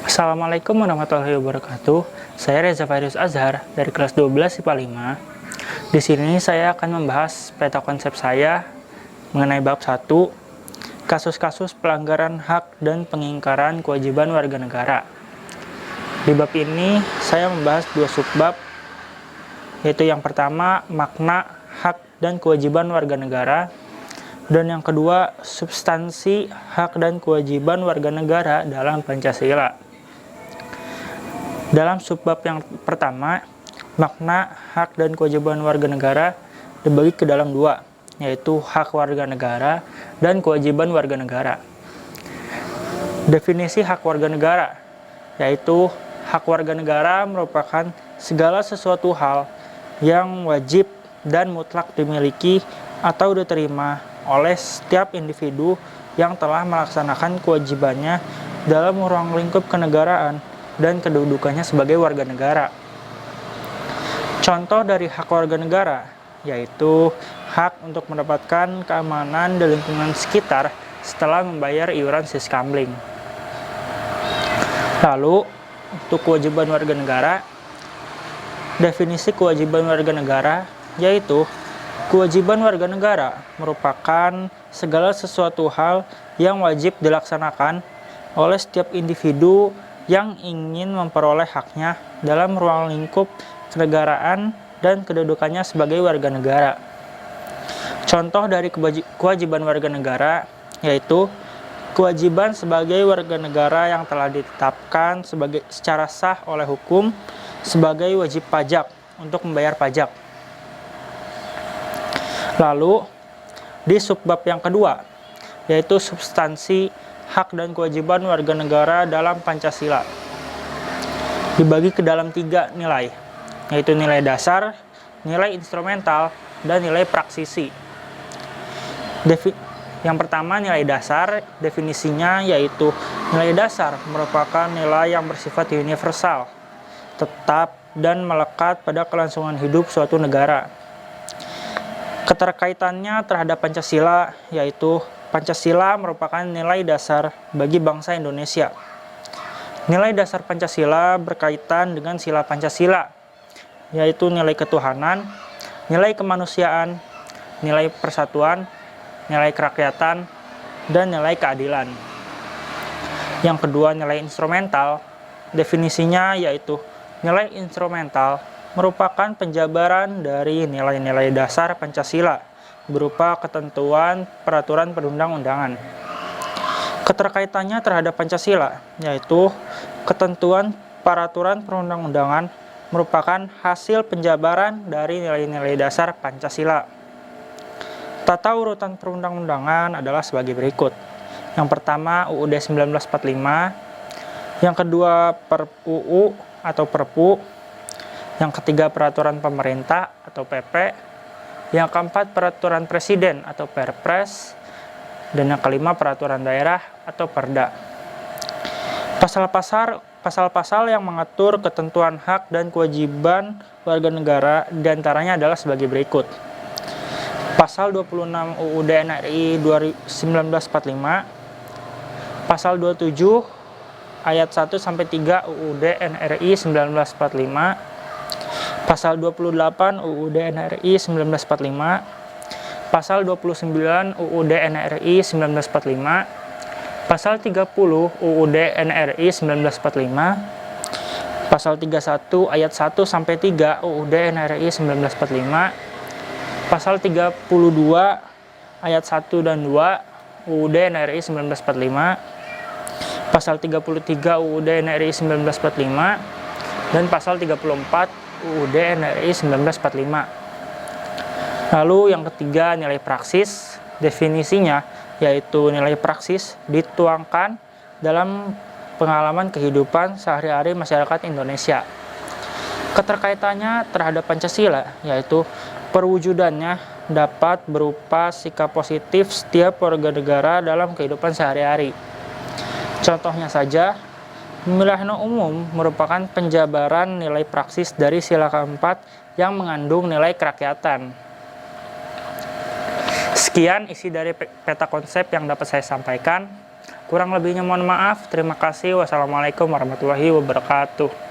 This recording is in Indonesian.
Assalamualaikum warahmatullahi wabarakatuh. Saya Reza Fairuz Azhar dari kelas 12 IPA 5. Di sini saya akan membahas peta konsep saya mengenai bab 1, kasus-kasus pelanggaran hak dan pengingkaran kewajiban warga negara. Di bab ini saya membahas dua subbab, yaitu yang pertama makna hak dan kewajiban warga negara, dan yang kedua substansi hak dan kewajiban warga negara dalam Pancasila. Dalam subbab yang pertama, makna hak dan kewajiban warga negara dibagi ke dalam dua, yaitu hak warga negara dan kewajiban warga negara. Definisi hak warga negara, yaitu hak warga negara merupakan segala sesuatu hal yang wajib dan mutlak dimiliki atau diterima oleh setiap individu yang telah melaksanakan kewajibannya dalam ruang lingkup kenegaraan dan kedudukannya sebagai warga negara. Contoh dari hak warga negara yaitu hak untuk mendapatkan keamanan di lingkungan sekitar setelah membayar iuran siskamling. Lalu, untuk kewajiban warga negara, definisi kewajiban warga negara yaitu kewajiban warga negara merupakan segala sesuatu hal yang wajib dilaksanakan oleh setiap individu yang ingin memperoleh haknya dalam ruang lingkup kenegaraan dan kedudukannya sebagai warga negara. Contoh dari kewajiban warga negara yaitu kewajiban sebagai warga negara yang telah ditetapkan secara sah oleh hukum sebagai wajib pajak untuk membayar pajak. Lalu, di subbab yang kedua, yaitu substansi hak dan kewajiban warga negara dalam Pancasila. Dibagi ke dalam 3 nilai, yaitu nilai dasar, nilai instrumental, dan nilai praksisi. Yang pertama, nilai dasar, definisinya yaitu nilai dasar merupakan nilai yang bersifat universal, tetap, dan melekat pada kelangsungan hidup suatu negara. Keterkaitannya terhadap Pancasila yaitu Pancasila merupakan nilai dasar bagi bangsa Indonesia. Nilai dasar Pancasila berkaitan dengan sila Pancasila, yaitu nilai ketuhanan, nilai kemanusiaan, nilai persatuan, nilai kerakyatan, dan nilai keadilan. Yang kedua, nilai instrumental, definisinya yaitu nilai instrumental merupakan penjabaran dari nilai-nilai dasar Pancasila berupa ketentuan peraturan perundang-undangan. Keterkaitannya terhadap Pancasila, yaitu ketentuan peraturan perundang-undangan merupakan hasil penjabaran dari nilai-nilai dasar Pancasila. Tata urutan perundang-undangan adalah sebagai berikut. Yang pertama, UUD 1945, yang kedua UU atau Perpu, yang ketiga peraturan pemerintah atau PP, yang keempat peraturan presiden atau Perpres, dan yang kelima peraturan daerah atau Perda. Pasal-pasal yang mengatur ketentuan hak dan kewajiban warga negara diantaranya adalah sebagai berikut. Pasal 26 UUD NRI 1945, Pasal 27 ayat 1 sampai 3 UUD NRI 1945, Pasal 28 UUD NRI 1945, Pasal 29 UUD NRI 1945, Pasal 30 UUD NRI 1945, Pasal 31 ayat 1 sampai 3 UUD NRI 1945, Pasal 32 ayat 1 dan 2 UUD NRI 1945, Pasal 33 UUD NRI 1945, dan Pasal 34 UUD NRI 1945. Lalu yang ketiga, nilai praksis. Definisinya yaitu nilai praksis dituangkan dalam pengalaman kehidupan sehari-hari masyarakat Indonesia. Keterkaitannya terhadap Pancasila yaitu perwujudannya dapat berupa sikap positif setiap warga negara dalam kehidupan sehari-hari. Contohnya saja, pemilihan umum merupakan penjabaran nilai praksis dari sila keempat yang mengandung nilai kerakyatan. Sekian isi dari peta konsep yang dapat saya sampaikan. Kurang lebihnya mohon maaf. Terima kasih. Wassalamualaikum warahmatullahi wabarakatuh.